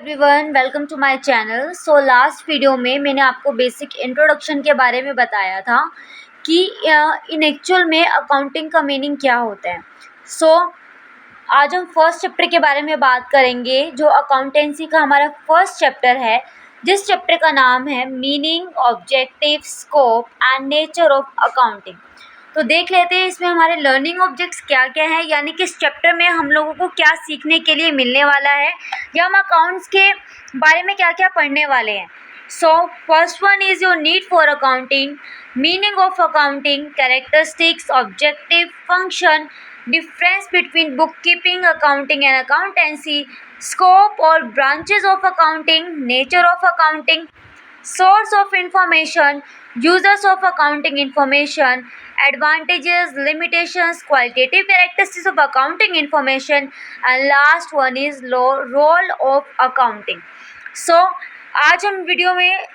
Everyone, welcome to my channel. Last video में मैंने आपको बेसिक इंट्रोडक्शन के बारे में बताया था कि इन एक्चुअल में अकाउंटिंग का मीनिंग क्या होता है। आज हम फर्स्ट चैप्टर के बारे में बात करेंगे, जो अकाउंटेंसी का हमारा फर्स्ट चैप्टर है, जिस चैप्टर का नाम है meaning, objective, scope and nature of accounting. तो देख लेते हैं इसमें हमारे लर्निंग ऑब्जेक्ट्स क्या क्या है, यानी कि इस चैप्टर में हम लोगों को क्या सीखने के लिए मिलने वाला है, या हम अकाउंट्स के बारे में क्या क्या पढ़ने वाले हैं। First one is your need for accounting, meaning of accounting, characteristics, objective, function, difference between bookkeeping, accounting and accountancy, scope और branches of accounting, nature of accounting, source of information, users of accounting information, advantages, limitations, qualitative characteristics of accounting information, and last one is role of accounting. आज हम video में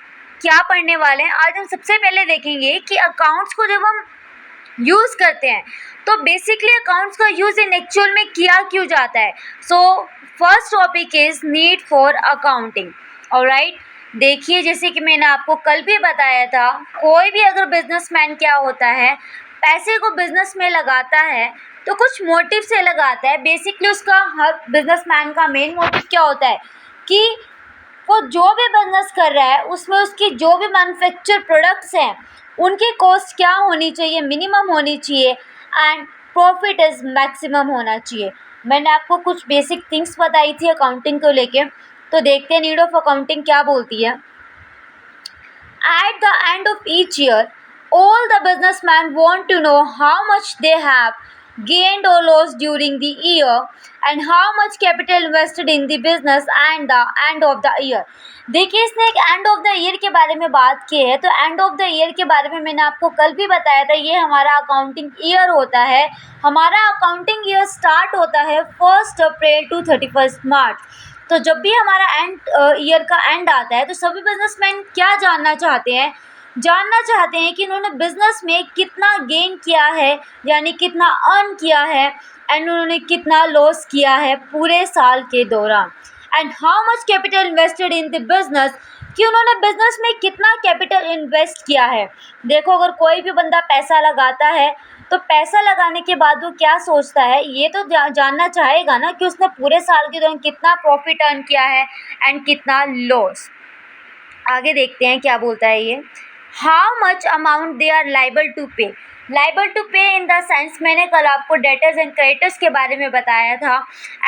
क्या पढ़ने वाले हैं। आज हम सबसे पहले देखेंगे कि अकाउंट्स को जब हम यूज़ करते हैं तो बेसिकली अकाउंट्स का यूज़ इन एक्चुअल में किया क्यों जाता है। First topic is need for accounting. Alright, देखिए, जैसे कि मैंने आपको कल भी बताया था, कोई भी अगर बिजनेसमैन क्या होता है, पैसे को बिजनेस में लगाता है तो कुछ मोटिव से लगाता है। बेसिकली उसका, हर बिजनेसमैन का मेन मोटिव क्या होता है कि वो जो भी बिजनेस कर रहा है उसमें उसकी जो भी मैन्युफैक्चर प्रोडक्ट्स हैं उनकी कॉस्ट क्या होनी चाहिए, मिनिमम होनी चाहिए, एंड प्रॉफिट इज़ मैक्सिमम होना चाहिए। मैंने आपको कुछ बेसिक थिंग्स बताई थी अकाउंटिंग को लेके। तो देखते हैं नीड ऑफ अकाउंटिंग क्या बोलती है। At the end of each year all the businessman want to know how much they have gained or lost during the year and how much capital invested in the business and the end of the year। देखिए, इसने एक end of the year के बारे में बात की है। तो एंड ऑफ द ईयर के बारे में मैंने आपको कल भी बताया था, ये हमारा अकाउंटिंग ईयर होता है। हमारा अकाउंटिंग ईयर स्टार्ट होता है 1 अप्रैल टू 31 मार्च। तो जब भी हमारा एंड ईयर का एंड आता है तो सभी बिजनेसमैन क्या जानना चाहते हैं कि उन्होंने बिजनेस में कितना गेन किया है, यानी कितना अर्न किया है, एंड उन्होंने कितना लॉस किया है पूरे साल के दौरान, and how much capital invested in the business, कि उन्होंने बिजनेस में कितना कैपिटल इन्वेस्ट किया है। देखो, अगर कोई भी बंदा पैसा लगाता है तो पैसा लगाने के बाद वो क्या सोचता है, ये तो जानना चाहेगा ना कि उसने पूरे साल के दौरान कितना प्रॉफिट अर्न किया है एंड कितना लॉस। आगे देखते हैं क्या बोलता है ये। How much amount they are liable to pay in the sense, मैंने कल आपको डेटर्स एंड क्रेडिटर्स के बारे में बताया था,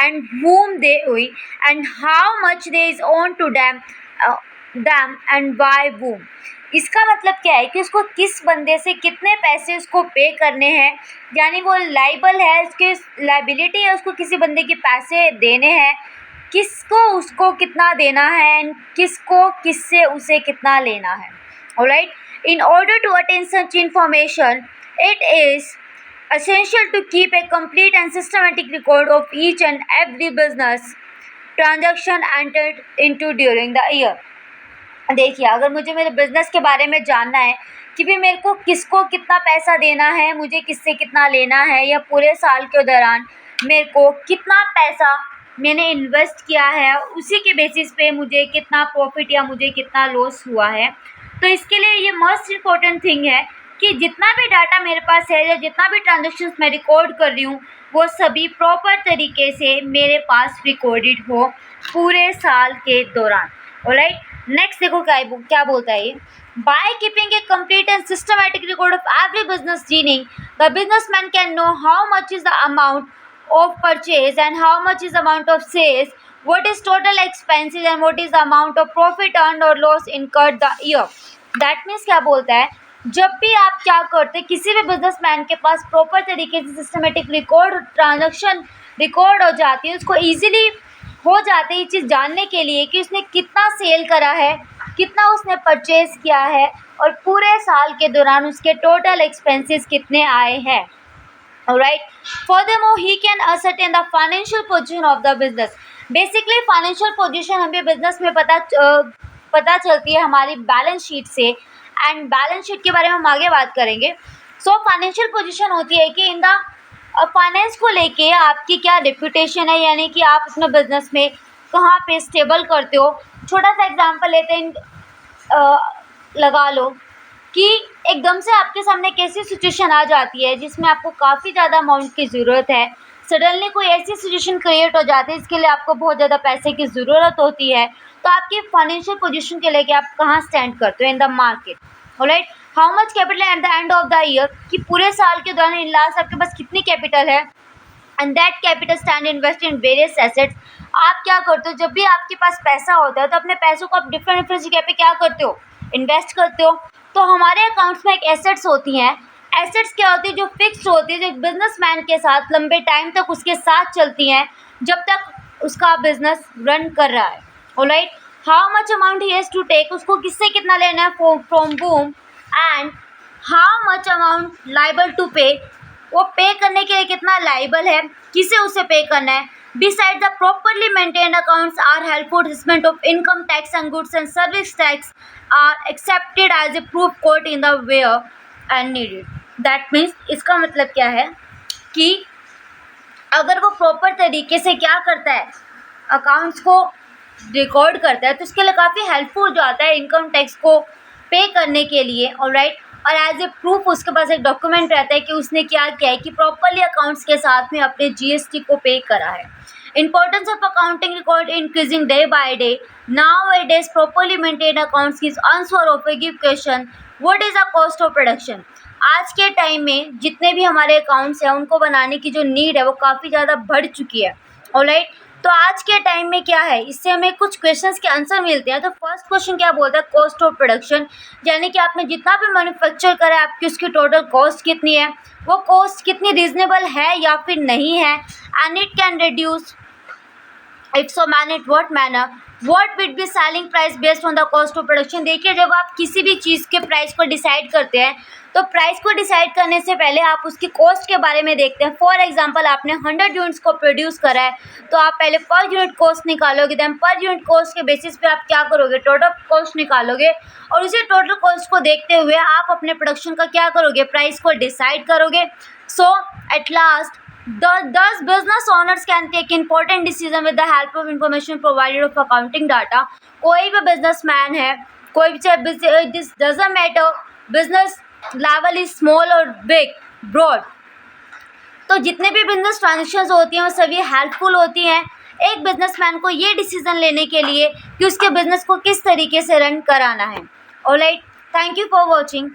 एंड whom दे हुई, and how much they is own to them and by whom। इसका मतलब क्या है कि उसको किस बंदे से कितने पैसे उसको पे करने हैं, यानी वो लाइबल है, उसकी लाइबिलिटी है, उसको किसी बंदे के पैसे देने हैं, किसको उसको कितना देना है, एंड किसको किससे उसे कितना लेना है। Alright, in order to attain such information it is essential to keep a complete and systematic record of each and every business transaction entered into during the year। देखिए, अगर मुझे मेरे बिजनेस के बारे में जानना है कि भी मेरे को किसको कितना पैसा देना है, मुझे किससे कितना लेना है, या पूरे साल के दौरान मेरे को कितना पैसा मैंने इन्वेस्ट किया है, उसी के बेसिस पे मुझे कितना प्रॉफिट या मुझे कितना लॉस हुआ है। तो इसके लिए ये मोस्ट इम्पॉर्टेंट थिंग है कि जितना भी डाटा मेरे पास है या जितना भी ट्रांजेक्शन्स मैं रिकॉर्ड कर रही हूँ वो सभी प्रॉपर तरीके से मेरे पास रिकॉर्डेड हो पूरे साल के दौरान। ऑलराइट, नेक्स्ट देखो क्या बोलता है ये। By keeping A complete and systematic record of every business dealing, the businessman can no how much is the amount of purchase and how much is the amount of sales, what is total expenses and what is the amount of profit earned or loss incurred the year। That means क्या बोलता है, जब भी आप क्या करते हैं, किसी भी बिजनेसमैन के पास प्रॉपर तरीके से सिस्टमेटिक रिकॉर्ड, ट्रांजैक्शन रिकॉर्ड हो जाती है, उसको ईजिली हो जाती है ये चीज़ जानने के लिए कि उसने कितना सेल करा है, कितना उसने परचेज किया है, और पूरे साल के दौरान उसके टोटल एक्सपेंसेस कितने आए हैं। Alright. Furthermore, he can ascertain the financial position of the business। Basically, financial position हमें बिजनेस में पता चलती है हमारी बैलेंस शीट से, एंड बैलेंस शीट के बारे में हम आगे बात करेंगे। फाइनेंशियल पोजीशन होती है कि इन द फाइनेंस को लेके आपकी क्या रेपुटेशन है, यानी कि आप अपने बिजनेस में कहाँ पे स्टेबल करते हो। छोटा सा एग्जांपल लेते हैं, लगा लो कि एकदम से आपके सामने कैसी सिचुएशन आ जाती है जिसमें आपको काफ़ी ज़्यादा अमाउंट की ज़रूरत है। सडनली कोई ऐसी सिचुएशन क्रिएट हो जाती है जिसके लिए आपको बहुत ज़्यादा पैसे की ज़रूरत होती है, तो आपकी फाइनेंशियल पोजीशन के लेके आप कहाँ स्टैंड करते हो in the market. Alright, how much capital eight the end of the year, कि पूरे साल के दौरान इन लास्ट आपके पास कितनी कैपिटल है, and that capital stand invest in various assets. आप क्या करते हो, जब भी आपके पास पैसा होता है तो अपने पैसों को आप डिफरेंट डिफरेंट जगह पे क्या करते हो, इन्वेस्ट करते हो। तो हमारे अकाउंट्स में एक एसेट्स होती हैं। एसेट्स क्या होती है, जो फिक्स्ड होती है, जो बिजनेसमैन के साथ लंबे टाइम तक उसके साथ चलती हैं जब तक उसका बिजनेस रन कर रहा है। Alright, how much amount he has to take, उसको किससे कितना लेना है from whom, and how much amount liable to pay, वो पे करने के लिए कितना लाइबल है, किसे उसे पे करना है। Beside the properly maintained accounts are helpful assessment of income tax and goods and service tax are accepted as a proof court in the where and needed. That means, इसका मतलब क्या है कि अगर वो प्रॉपर तरीके से क्या करता है, अकाउंट्स को रिकॉर्ड करता है, तो इसके लिए काफ़ी हेल्पफुल हो जाता है इनकम टैक्स को पे करने के लिए। ऑलराइट, और एज ए प्रूफ उसके पास एक डॉक्यूमेंट रहता है कि उसने क्या किया है, कि प्रॉपरली अकाउंट्स के साथ में अपने जीएसटी को पे करा है। Importance of accounting record increasing day by day, now A days properly maintain accounts is answer of A give question, what is the cost of production. आज के टाइम में जितने भी हमारे अकाउंट्स हैं उनको बनाने की जो नीड है वो काफ़ी ज़्यादा बढ़ चुकी है। ऑलराइट, तो आज के टाइम में क्या है, इससे हमें कुछ क्वेश्चंस के आंसर मिलते हैं। तो फर्स्ट क्वेश्चन क्या बोलता है, कॉस्ट ऑफ प्रोडक्शन, यानी कि आपने जितना भी मैन्युफैक्चर करा है आपकी उसकी टोटल कॉस्ट कितनी है, वो कॉस्ट कितनी रीजनेबल है या फिर नहीं है, and it can reduce if so man it what manner, what would be selling price based on the cost of production. देखिए, जब आप किसी भी चीज़ के प्राइस को डिसाइड करते हैं तो प्राइस को डिसाइड करने से पहले आप उसकी कॉस्ट के बारे में देखते हैं। फॉर एग्जांपल, आपने 100 यूनिट्स को प्रोड्यूस करा है तो आप पहले पर यूनिट कॉस्ट निकालोगे, देन पर यूनिट कॉस्ट के बेसिस पे आप क्या करोगे, टोटल कॉस्ट निकालोगे, और उसी टोटल कॉस्ट को देखते हुए आप अपने प्रोडक्शन का क्या करोगे, प्राइस को डिसाइड करोगे। So at last thus business owners can take important decision with the help of information provided of accounting data। कोई भी बिजनेसमैन है, कोई भी चाहे this doesn't matter business level is small और बिग ब्रॉड, तो जितने भी बिजनेस ट्रांजेक्शन्स होती हैं वो सभी हेल्पफुल होती हैं एक बिजनेसमैन को ये डिसीजन लेने के लिए कि उसके बिजनेस को किस तरीके से रन कराना है। Alright, thank you for watching.